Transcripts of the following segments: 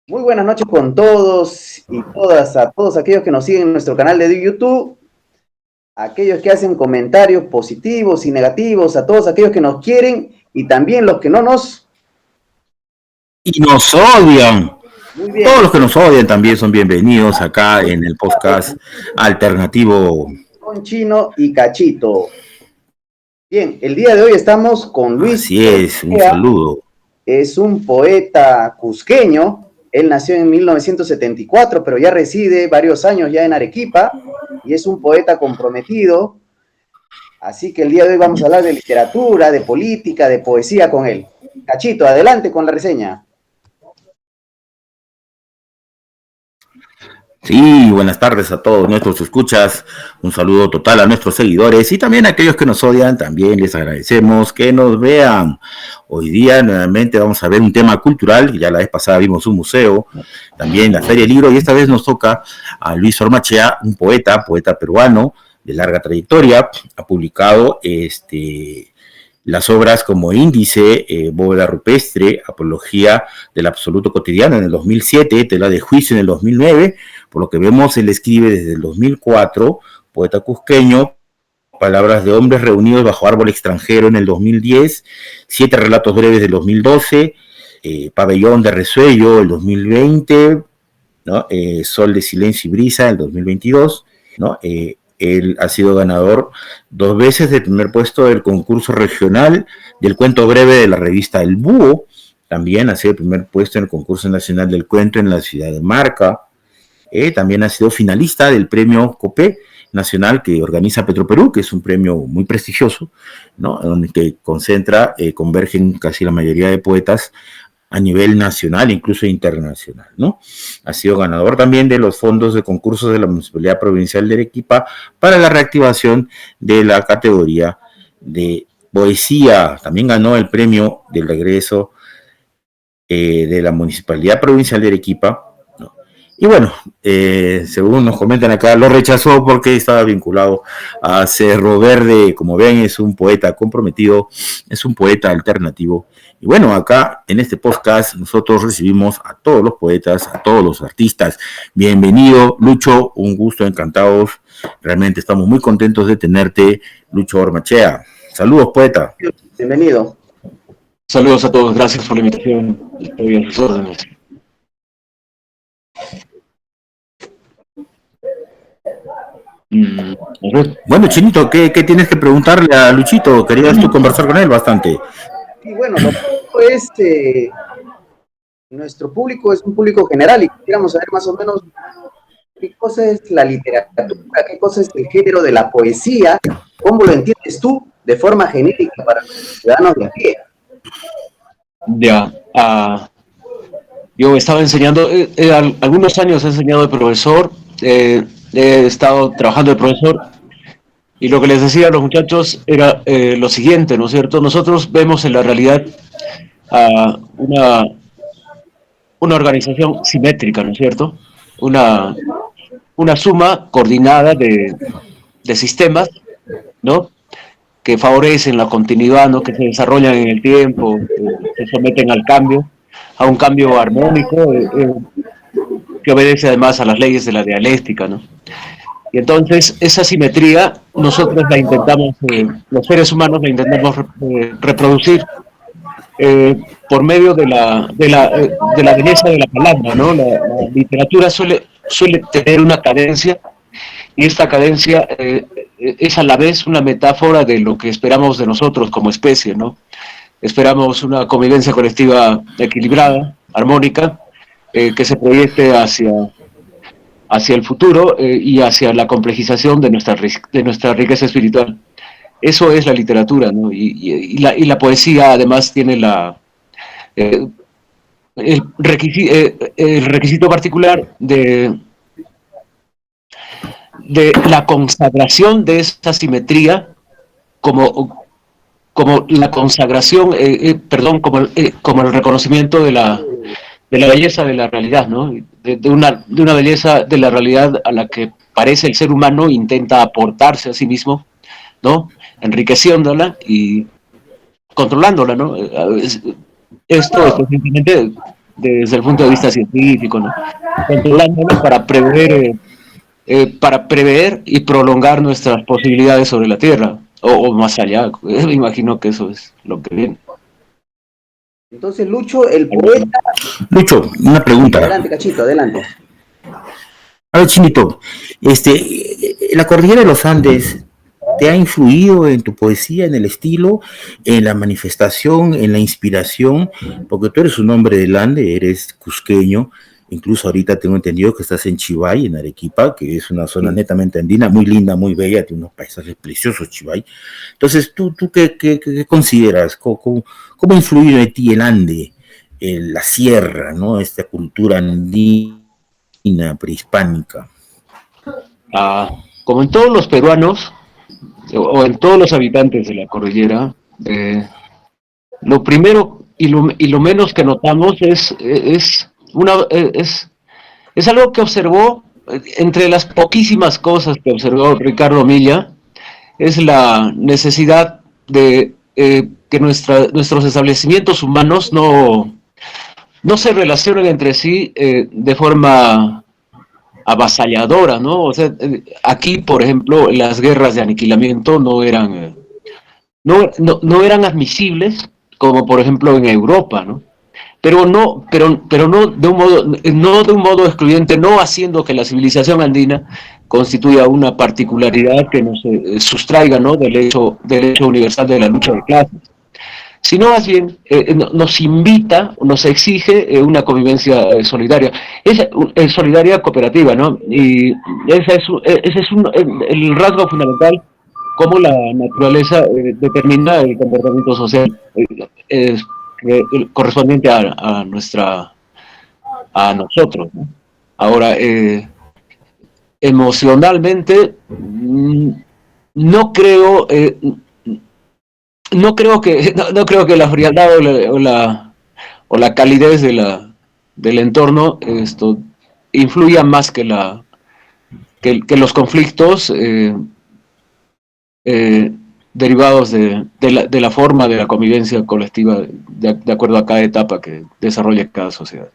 Muy buenas noches con todos y todas, a todos aquellos que nos siguen en nuestro canal de YouTube, a aquellos que hacen comentarios positivos y negativos, a todos aquellos que nos quieren y también los que no nos... Y nos odian. Muy bien. Todos los que nos odian también son bienvenidos acá en el podcast alternativo. Con Chino y Cachito. Bien, el día de hoy estamos con Luis. Así es, un saludo. Es un poeta cusqueño. Él nació en 1974, pero ya reside varios años ya en Arequipa y es un poeta comprometido. Así que el día de hoy vamos a hablar de literatura, de política, de poesía con él. Cachito, adelante con la reseña. Sí, buenas tardes a todos nuestros escuchas, un saludo total a nuestros seguidores y también a aquellos que nos odian, también les agradecemos que nos vean. Hoy día nuevamente vamos a ver un tema cultural, ya la vez pasada vimos un museo, también la Feria del Libro, y esta vez nos toca a Luis Ormachea, un poeta peruano de larga trayectoria, ha publicado las obras como Índice, Bóveda Rupestre, Apología del Absoluto Cotidiano en el 2007, Tela de Juicio en el 2009, por lo que vemos él escribe desde el 2004, poeta cusqueño, Palabras de Hombres Reunidos bajo Árbol Extranjero en el 2010, 7 relatos breves del 2012, Pabellón de Resuello el 2020, ¿no? Sol de Silencio y Brisa el 2022, ¿no? Él ha sido ganador 2 veces del primer puesto del concurso regional del cuento breve de la revista El Búho. También ha sido el primer puesto en el concurso nacional del cuento en la ciudad de Marca. También ha sido finalista del premio COPE nacional que organiza Petroperú, que es un premio muy prestigioso, ¿no? Donde convergen casi la mayoría de poetas a nivel nacional, incluso internacional, ¿no? Ha sido ganador también de los fondos de concursos de la Municipalidad Provincial de Arequipa para la reactivación de la categoría de poesía. También ganó el premio del regreso de la Municipalidad Provincial de Arequipa, ¿no? Y bueno, según nos comentan acá, lo rechazó porque estaba vinculado a Cerro Verde. Como ven, es un poeta comprometido, es un poeta alternativo. Y bueno, acá en este podcast nosotros recibimos a todos los poetas, a todos los artistas. Bienvenido, Lucho, un gusto, encantados. Realmente estamos muy contentos de tenerte, Lucho Ormachea. Saludos, poeta. Bienvenido. Saludos a todos, gracias por la invitación. Estoy a sus órdenes. Bueno, Chinito, ¿qué tienes que preguntarle a Luchito? ¿Querías tú conversar con él bastante? Sí, bueno, lo que es, nuestro público es un público general y quisiéramos saber más o menos qué cosa es la literatura, qué cosa es el género de la poesía, cómo lo entiendes tú de forma genérica para los ciudadanos de aquí. Ya, yo estaba enseñando, algunos años he enseñado de profesor, he estado trabajando de profesor, y lo que les decía a los muchachos era lo siguiente, ¿no es cierto? Nosotros vemos en la realidad una organización simétrica, ¿no es cierto? Una suma coordinada de sistemas, ¿no? Que favorecen la continuidad, ¿no? Que se desarrollan en el tiempo, se someten al cambio, a un cambio armónico, que obedece además a las leyes de la dialéctica, ¿no? Y entonces esa simetría nosotros la intentamos, los seres humanos la intentamos reproducir por medio de la belleza de la palabra, ¿no? La literatura suele tener una cadencia, y esta cadencia es a la vez una metáfora de lo que esperamos de nosotros como especie, ¿no? Esperamos una convivencia colectiva equilibrada, armónica, que se proyecte hacia el futuro y hacia la complejización de nuestra riqueza espiritual. Eso es la literatura, ¿no? Y la poesía además tiene el requisito particular de de la consagración de esa simetría como, como la consagración, como el reconocimiento de la belleza de la realidad, ¿no? De una belleza de la realidad a la que parece el ser humano intenta aportarse a sí mismo, ¿no? Enriqueciéndola y controlándola, ¿no? Esto específicamente desde el punto de vista científico, ¿no? Controlándola para prever y prolongar nuestras posibilidades sobre la Tierra, o más allá. Me imagino que eso es lo que viene. Entonces, Lucho, el poeta... Lucho, una pregunta. Adelante, Cachito, adelante. A ver, Chinito, la cordillera de los Andes te ha influido en tu poesía, en el estilo, en la manifestación, en la inspiración, porque tú eres un hombre del Ande, eres cusqueño, incluso ahorita tengo entendido que estás en Chivay, en Arequipa, que es una zona netamente andina, muy linda, muy bella, tiene unos paisajes preciosos, Chivay. Entonces, ¿tú qué consideras? ¿Cómo ha influido en ti el Ande, la sierra, ¿no? Esta cultura andina, prehispánica? Como en todos los peruanos, o en todos los habitantes de la cordillera, lo primero y lo menos que notamos es algo que observó, entre las poquísimas cosas que observó Ricardo Milla, es la necesidad de que nuestros establecimientos humanos no se relacionen entre sí de forma avasalladora, ¿no? O sea, aquí, por ejemplo, las guerras de aniquilamiento no eran admisibles, como por ejemplo en Europa, ¿no? Pero no de un modo excluyente, no haciendo que la civilización andina constituya una particularidad que nos sustraiga, ¿no? Del hecho universal de la lucha de clases, sino más bien nos invita, nos exige una convivencia solidaria, solidaria cooperativa, ¿no? Y ese es el rasgo fundamental, cómo la naturaleza determina el comportamiento social correspondiente a nosotros, ¿no? Ahora, emocionalmente, no creo no creo que la frialdad o la calidez del entorno influya más que los conflictos derivados de la forma de la convivencia colectiva de acuerdo a cada etapa que desarrolla cada sociedad.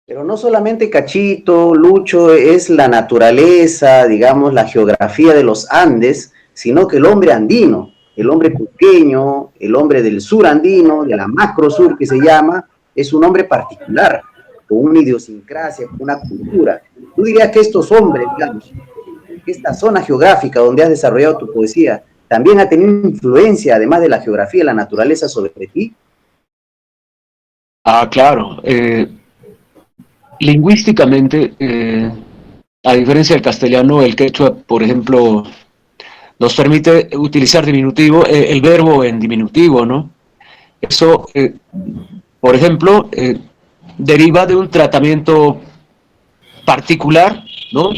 Pero no solamente Cachito, Lucho, es la naturaleza, digamos, la geografía de los Andes, sino que el hombre andino, el hombre cusqueño, el hombre del sur andino, de la macro sur que se llama, es un hombre particular, con una idiosincrasia, con una cultura. Tú dirías que estos hombres, digamos, esta zona geográfica donde has desarrollado tu poesía, también ha tenido influencia, además de la geografía y la naturaleza, sobre ti. Claro. Lingüísticamente, a diferencia del castellano, el quechua, por ejemplo, nos permite utilizar diminutivo, el verbo en diminutivo, ¿no? Eso, por ejemplo, deriva de un tratamiento particular, ¿no?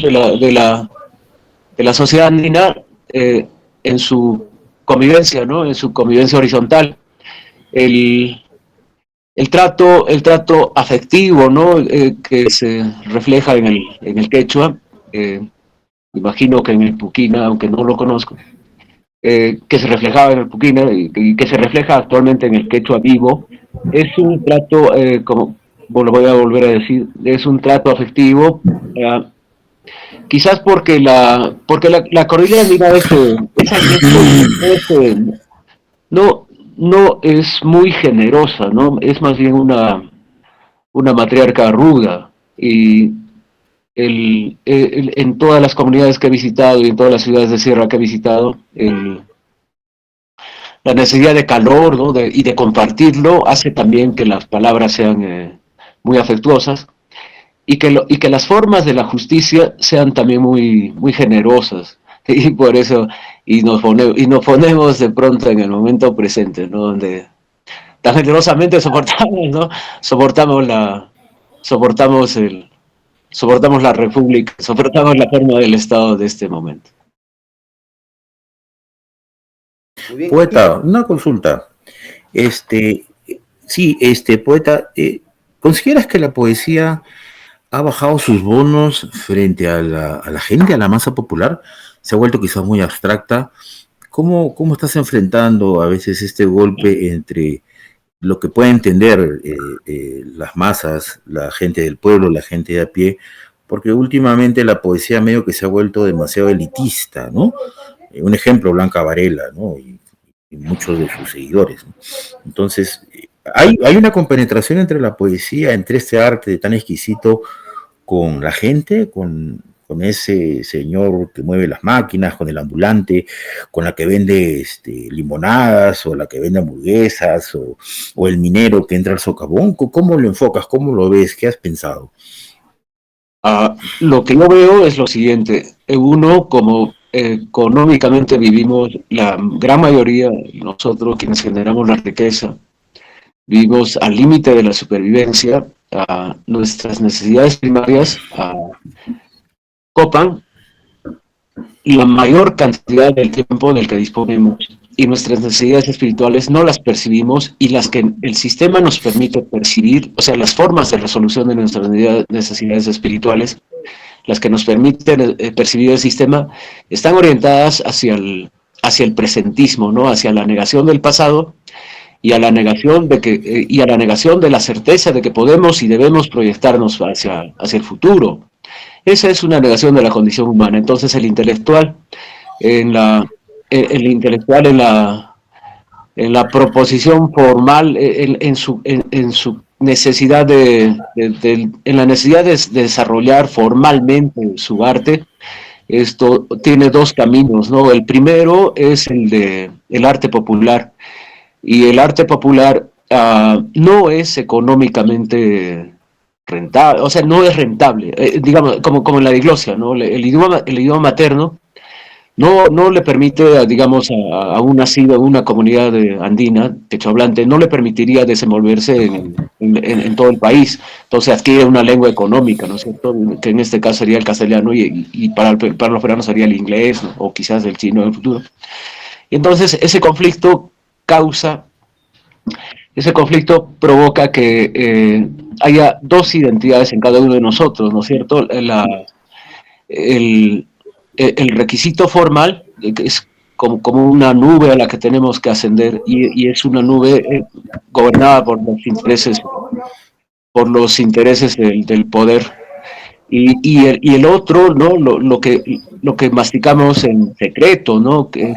de la sociedad andina en su convivencia, ¿no? En su convivencia horizontal. El trato afectivo, ¿no? Que se refleja en el quechua, imagino que en el puquina, aunque no lo conozco, que se reflejaba en el puquina y que se refleja actualmente en el quechua vivo, es un trato, como lo voy a volver a decir, es un trato afectivo, quizás porque la cordillera andina no es muy generosa, ¿no? Es más bien una matriarca ruda, y en todas las comunidades que he visitado y en todas las ciudades de sierra que he visitado, la necesidad de calor, ¿no? y de compartirlo hace también que las palabras sean muy afectuosas, y que las formas de la justicia sean también muy generosas. Y por eso nos ponemos de pronto en el momento presente, ¿no? Donde tan generosamente soportamos, ¿no? Soportamos soportamos la república, soportamos la forma del Estado de este momento. Muy bien. Poeta, una consulta. Sí, poeta, ¿consideras que la poesía ha bajado sus bonos frente a la gente, a la masa popular? Se ha vuelto quizás muy abstracta. ¿Cómo estás enfrentando a veces este golpe entre lo que puede entender las masas, la gente del pueblo, la gente de a pie? Porque últimamente la poesía medio que se ha vuelto demasiado elitista, ¿no? Un ejemplo, Blanca Varela, ¿no? Y muchos de sus seguidores, ¿no? Entonces, hay una compenetración entre la poesía, entre este arte tan exquisito, con la gente, con ese señor que mueve las máquinas, con el ambulante, con la que vende limonadas, o la que vende hamburguesas, o el minero que entra al socavón. ¿Cómo lo enfocas? ¿Cómo lo ves? ¿Qué has pensado? Lo que yo veo es lo siguiente. Uno, como económicamente vivimos, la gran mayoría, nosotros quienes generamos la riqueza, vivimos al límite de la supervivencia, nuestras necesidades primarias copan la mayor cantidad del tiempo del que disponemos, y nuestras necesidades espirituales no las percibimos, y las que el sistema nos permite percibir, o sea, las formas de resolución de nuestras necesidades espirituales, las que nos permiten percibir el sistema, están orientadas hacia el presentismo, ¿no? Hacia la negación del pasado, y a la negación de la certeza de que podemos y debemos proyectarnos hacia el futuro. Esa es una negación de la condición humana. Entonces el intelectual en la proposición formal, en su necesidad en la necesidad de desarrollar formalmente su arte, esto tiene dos caminos, ¿no? El primero es el arte popular, y el arte popular no es económicamente rentable, o sea, no es rentable, digamos, como en la diglosia, ¿no? El idioma materno no le permite, digamos, a un nacido en una comunidad andina, quechohablante, no le permitiría desenvolverse en todo el país. Entonces adquiere una lengua económica, ¿no es cierto? Que en este caso sería el castellano, y para los peruanos sería el inglés, ¿no? O quizás el chino en el futuro. Entonces ese conflicto provoca que haya dos identidades en cada uno de nosotros, ¿no es cierto? El requisito formal, que es como una nube a la que tenemos que ascender, y es una nube gobernada por los intereses del poder, y el otro, ¿no? Lo que masticamos en secreto, ¿no? Que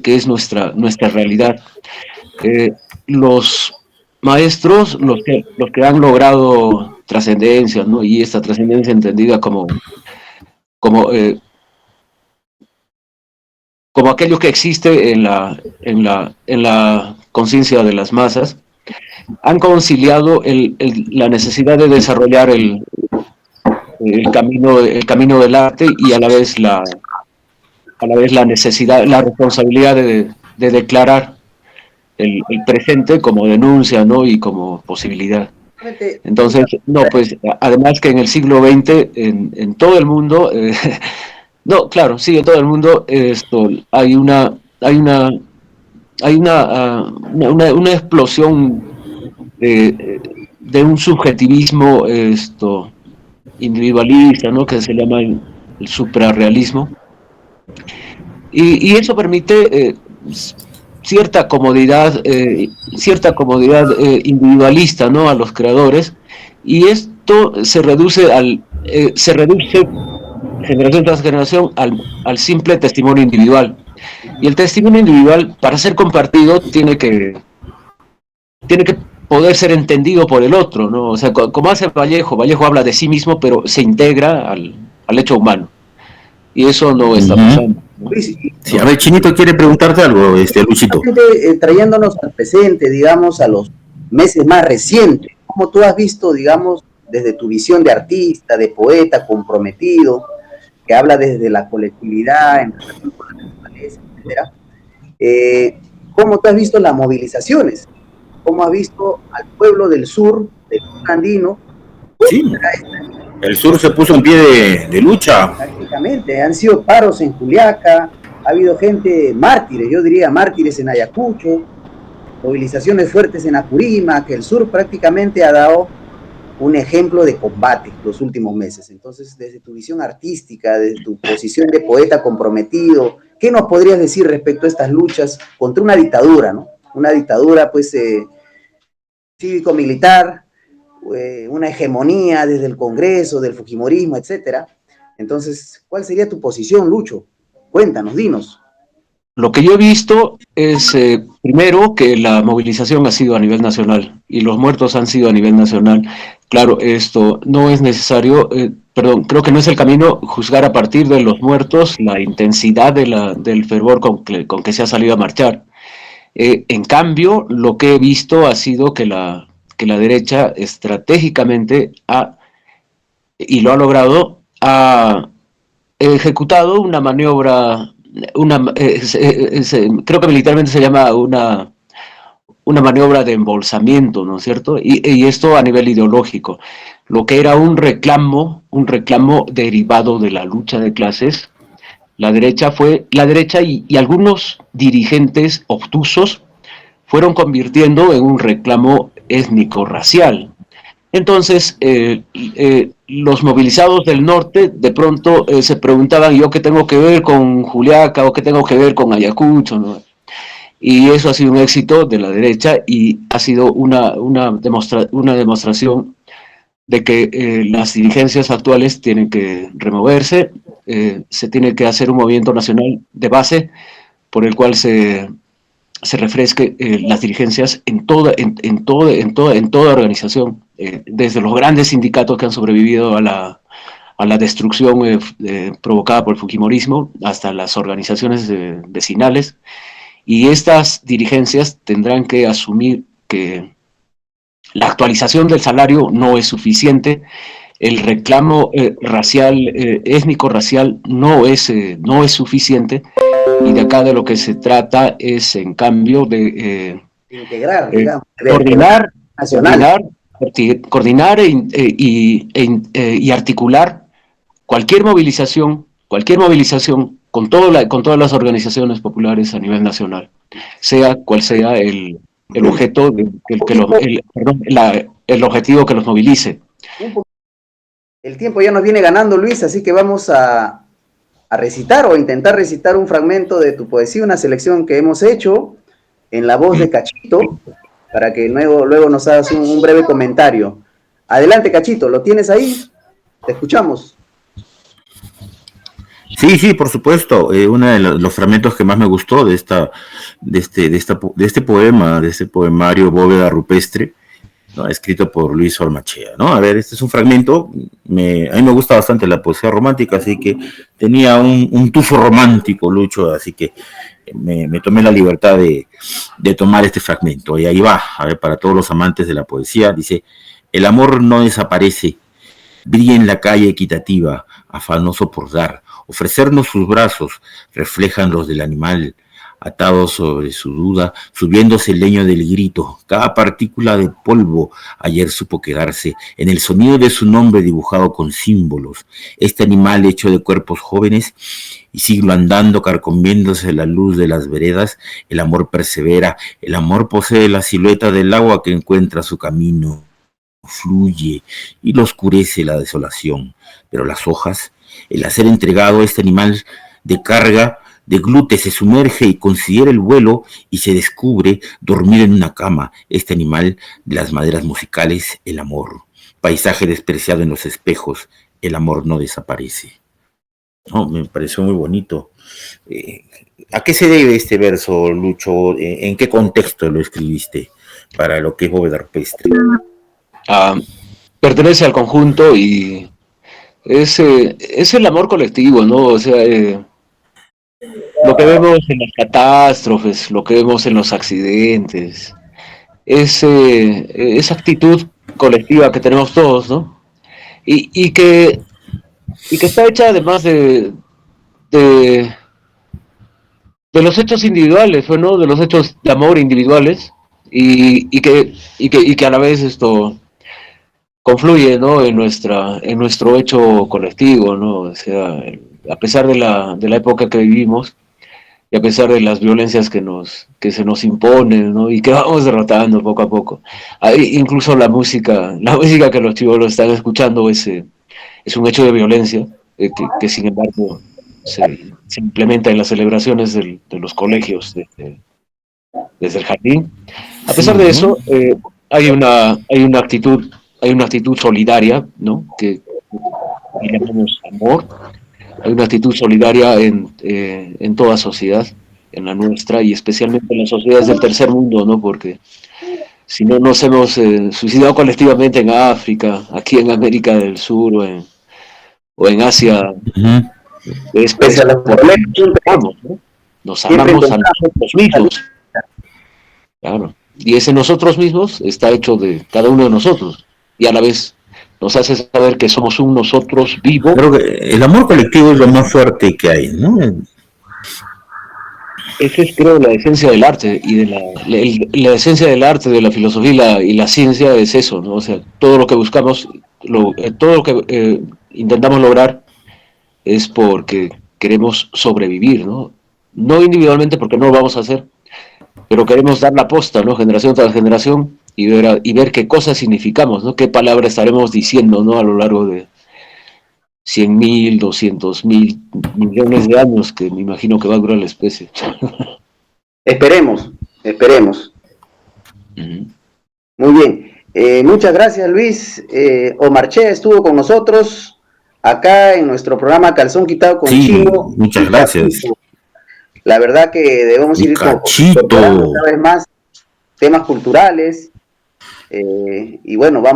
es nuestra realidad. Los maestros, los que han logrado trascendencia, ¿no? Y esta trascendencia entendida como, eh, como aquello que existe en la conciencia de las masas, han conciliado la necesidad de desarrollar el camino del arte, y a la vez la necesidad, la responsabilidad de declarar el presente como denuncia, ¿no? Y como posibilidad. Entonces, no, pues además que en el siglo XX, en todo el mundo, no, claro, sí, en todo el mundo hay una explosión de un subjetivismo individualista, ¿no? Que se llama el suprarrealismo, y eso permite cierta comodidad individualista, ¿no? A los creadores, y esto se reduce generación tras generación al simple testimonio individual. Y el testimonio individual, para ser compartido, tiene que poder ser entendido por el otro, ¿no? O sea, como hace Vallejo habla de sí mismo, pero se integra al hecho humano. Y eso no está pasando, ¿no? Sí, a ver, Chinito quiere preguntarte algo, Luchito. Trayéndonos al presente, digamos, a los meses más recientes, ¿cómo tú has visto, digamos, desde tu visión de artista, de poeta comprometido, que habla desde la colectividad, en relación con la naturaleza, etcétera? ¿Cómo tú has visto las movilizaciones? ¿Cómo has visto al pueblo del sur andino? Sí, El sur se puso en pie de lucha. Prácticamente, han sido paros en Juliaca, ha habido gente mártires, yo diría mártires en Ayacucho, movilizaciones fuertes en Apurímac, que el sur prácticamente ha dado un ejemplo de combate los últimos meses. Entonces, desde tu visión artística, desde tu posición de poeta comprometido, ¿qué nos podrías decir respecto a estas luchas contra una dictadura, ¿no? Una dictadura, pues, cívico-militar, una hegemonía desde el Congreso, del Fujimorismo, etcétera. Entonces, ¿cuál sería tu posición, Lucho? Cuéntanos, dinos. Lo que yo he visto es, primero, que la movilización ha sido a nivel nacional y los muertos han sido a nivel nacional. Claro, esto no es necesario, perdón, creo que no es el camino juzgar a partir de los muertos la intensidad del fervor con que se ha salido a marchar. En cambio, lo que he visto ha sido que la derecha estratégicamente y lo ha logrado, ha ejecutado una maniobra, creo que militarmente se llama una maniobra de embolsamiento, ¿no es cierto? Y esto a nivel ideológico. Lo que era un reclamo derivado de la lucha de clases, la derecha y algunos dirigentes obtusos fueron convirtiendo en un reclamo étnico-racial. Entonces, los movilizados del norte de pronto se preguntaban, ¿yo qué tengo que ver con Juliaca o qué tengo que ver con Ayacucho, ¿no? Y eso ha sido un éxito de la derecha y ha sido una demostración de que las dirigencias actuales tienen que removerse, se tiene que hacer un movimiento nacional de base por el cual se refresque las dirigencias en toda organización, desde los grandes sindicatos que han sobrevivido a la destrucción provocada por el fujimorismo hasta las organizaciones vecinales, y estas dirigencias tendrán que asumir que la actualización del salario no es suficiente, el reclamo racial, étnico-racial no es suficiente, y de acá de lo que se trata es, en cambio, de integrar, digamos, coordinar y articular cualquier movilización con todas las organizaciones populares a nivel nacional, sea cual sea el objeto, el objetivo que los movilice. El tiempo ya nos viene ganando, Luis, así que vamos a recitar o intentar recitar un fragmento de tu poesía, una selección que hemos hecho en la voz de Cachito, para que luego nos hagas un breve comentario. Adelante, Cachito, ¿lo tienes ahí? Te escuchamos. Sí, por supuesto. Uno de los fragmentos que más me gustó de este poema, de este poemario Bóveda Rupestre, ¿no? Escrito por Luis Ormachea, ¿no? A ver, este es un fragmento, a mí me gusta bastante la poesía romántica, así que tenía un tufo romántico, Lucho, así que me tomé la libertad de tomar este fragmento. Y ahí va, a ver, para todos los amantes de la poesía, dice: el amor no desaparece, brilla en la calle equitativa, afanoso por dar, ofrecernos sus brazos, reflejan los del animal, atado sobre su duda, subiéndose el leño del grito, cada partícula de polvo ayer supo quedarse en el sonido de su nombre dibujado con símbolos. Este animal hecho de cuerpos jóvenes y siglo andando, carcomiéndose la luz de las veredas, el amor persevera, el amor posee la silueta del agua que encuentra su camino, fluye y lo oscurece la desolación, pero las hojas, el hacer entregado a este animal de carga, de glute, se sumerge y considera el vuelo y se descubre dormido en una cama, este animal de las maderas musicales, el amor, paisaje despreciado en los espejos, el amor no desaparece. No, me pareció muy bonito. ¿A qué se debe este verso, Lucho? ¿En qué contexto lo escribiste para lo que es Bóveda Rupestre? Pertenece al conjunto y es el amor colectivo, ¿no? O sea, lo que vemos en las catástrofes, lo que vemos en los accidentes, esa actitud colectiva que tenemos todos, ¿no? Y que está hecha además de los hechos individuales, ¿no? De los hechos de amor individuales, y que a la vez confluye, ¿no? En nuestro hecho colectivo, ¿no? O sea, a pesar de la época que vivimos y a pesar de las violencias que se nos imponen, ¿no? Y que vamos derrotando poco a poco. Incluso la música que los chibolos están escuchando es un hecho de violencia, que sin embargo se implementa en las celebraciones de los colegios desde el jardín. A Sí, pesar de ¿no? eso, hay una actitud solidaria, ¿no? Que llamamos amor. Hay una actitud solidaria en toda sociedad, en la nuestra y especialmente en las sociedades del tercer mundo, ¿no? Porque si no nos hemos suicidado colectivamente en África, aquí en América del Sur o en Asia, Ujú. Pese es a los porque problemas, nos amamos, ¿no? Nos siempre amamos a encontramos nosotros mismos, claro. Y ese nosotros mismos está hecho de cada uno de nosotros y a la vez nos hace saber que somos un nosotros vivo. Creo que el amor colectivo es lo más fuerte que hay, ¿no? Esa es, creo, la esencia del arte y la esencia del arte, de la filosofía y la ciencia es eso, ¿no? O sea, todo lo que buscamos, todo lo que intentamos lograr es porque queremos sobrevivir, ¿no? No individualmente porque no lo vamos a hacer, pero queremos dar la posta, ¿no? Generación tras generación y ver qué cosas significamos, ¿no? Qué palabras estaremos diciendo, ¿no? A lo largo de 100.000, 200.000 millones de años que me imagino que va a durar la especie. Esperemos, esperemos. Uh-huh. Muy bien. Muchas gracias, Luis. Omar Che estuvo con nosotros acá en nuestro programa Calzón Quitado con Sí, Chino. muchas gracias. La verdad que debemos Mi ir cachito. incorporando cada vez más temas culturales. Y bueno, vamos.